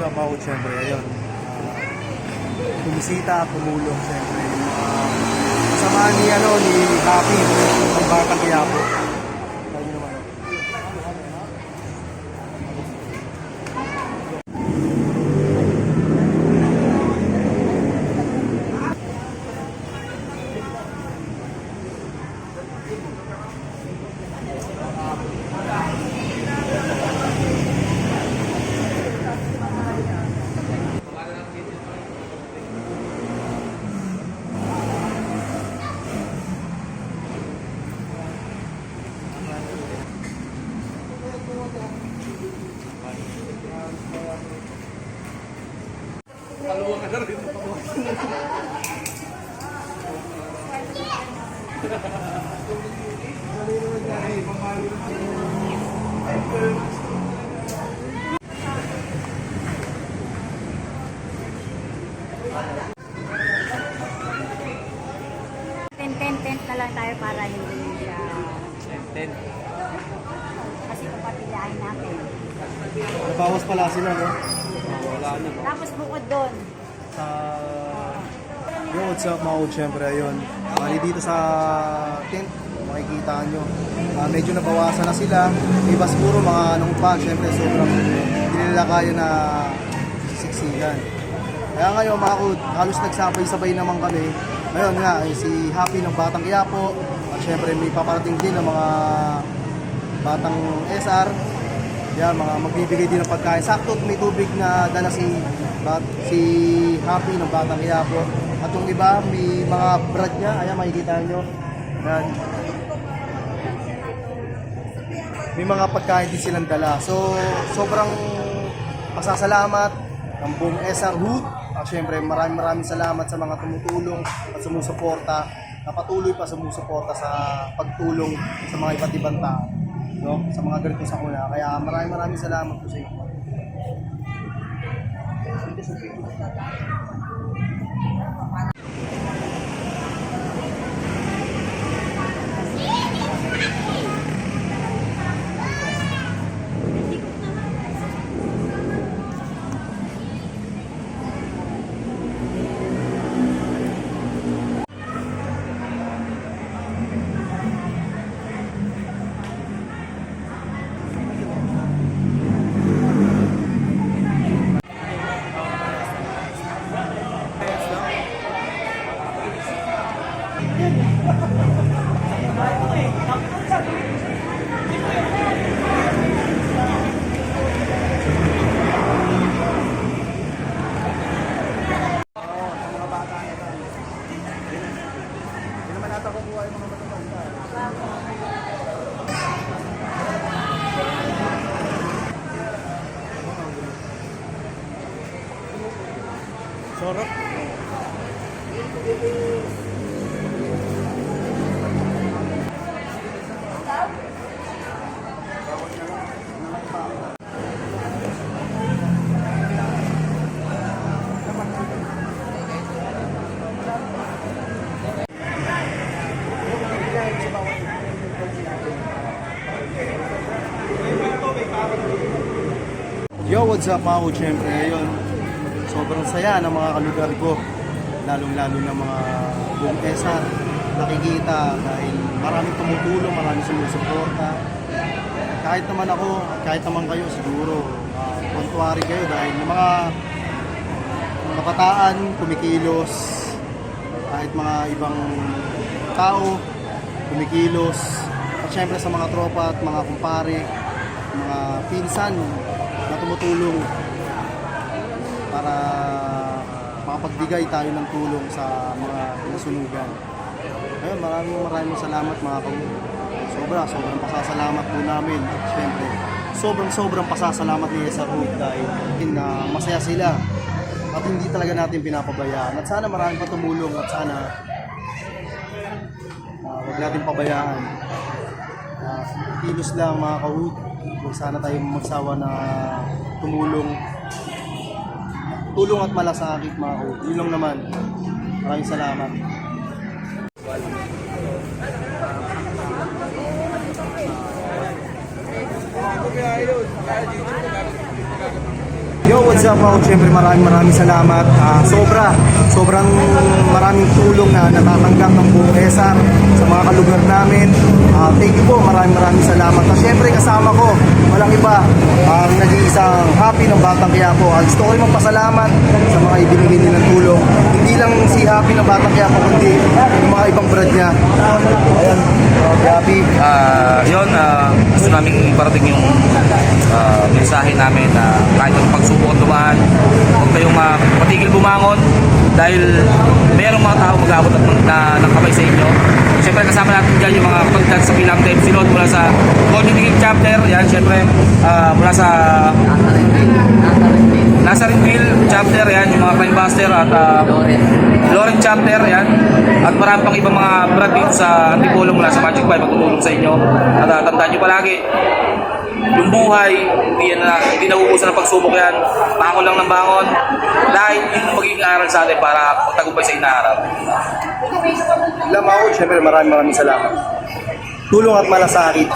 up ako siyempre, ayun. Bumisita, tumulong siyempre. Kasamahan ni, ni Happy, ng Batang Quiapo. Ayun naman. Kaluwa ka na rin. Tent na lang tayo para hindi siya... Ten. Kasi papapilahin natin. Nabawas pala sila, no? Wala na. Tapos bukod doon. Sa... Yo, what's up mga old, syempre, ayun. Bali dito sa tent, makikita nyo. Medyo nabawasan na sila. Iba siguro mga anong pa, syempre, sobrang hindi nila kaya na siksikan. Kaya ngayon mga old, halos nagsabay-sabay naman kami. Ngayon nga, si Happy ng Batang Quiapo. At syempre may paparating din ng mga Batang SR. Yan, mga magbibigay din ng pagkain. Sakto may tubig na dala si Happy ng Batang Quiapo. At yung iba, may mga brad niya. Ayan, makikita nyo. Yan. May mga pagkain din silang dala. So, sobrang pasasalamat ng buong SR Hood. At syempre, maraming salamat sa mga tumutulong at sumusuporta. Na patuloy pa sumusuporta sa pagtulong sa mga iba't ibang tao. No? Sa mga ganito sa kuna. Kaya maraming salamat po sa inyo. Sorok. Yo, what's up mga old, syempre, ayun. Sobrang saya ng mga kalugar ko, lalong-lalo ng mga buong ESA. Nakikita dahil maraming tumutulong, maraming sumusuporta. Kahit naman ako, kahit naman kayo siguro, kontuari kayo dahil yung mga kabataan, kumikilos, kahit mga ibang tao, kumikilos. At syempre sa mga tropa at mga kumpare, mga pinsan na tumutulong para makapagbigay tayo ng tulong sa mga nasunugan. Ayun, maraming salamat mga kauli. Sobrang pasasalamat po namin. At syempre, sobrang pasasalamat ni SR Hood dahil masaya sila at hindi talaga natin pinapabayaan. At sana marami pa tumulong at sana huwag natin pabayaan. Kilos lang mga ka-Hood. Huwag sana tayo magsawa na tumulong. Tulong at malasakit mga ka-Hood. Yun lang naman. Maraming salamat. Yo, what's isa pa, syempre maraming salamat. Sobrang maraming tulong na natatanggap ng buong ESAR sa mga kalugar namin. Thank you po, maraming salamat. At syempre kasama ko, walang iba, ang nag-iisang Happy ng Batang Quiapo. Gusto ko rin magpasalamat sa mga ibinigay nilang tulong. Hindi lang si Happy ng Batang Quiapo, kundi yung mga ibang brad niya. Ayan, Happy. Yun, gusto namin iparating yung mensahe namin na kahit ang pagsubok at dumaan, huwag kayong patigil bumangon dahil mayroong mga tao mag-aabot ng kamay sa inyo. Siyempre kasama natin dyan yung mga kapatid sa Pilang Team Silot mula sa Golden King Chapter, yan siyempre mula sa Nazarenville Chapter, yan yung mga Crime Buster at Loren Chapter, yan. At marami pang ibang mga brad dito sa Antipolo mula sa Magic 5 magtutulong sa inyo. At tandaan nyo palagi, yung buhay, hindi nauubusan ng pagsubok yan. Bangon lang ng bangon. Dahil yung magiging aral sa atin para pagtagumpay sa inaharap. Lamao, syempre maraming salamat. Tulong at malasakit.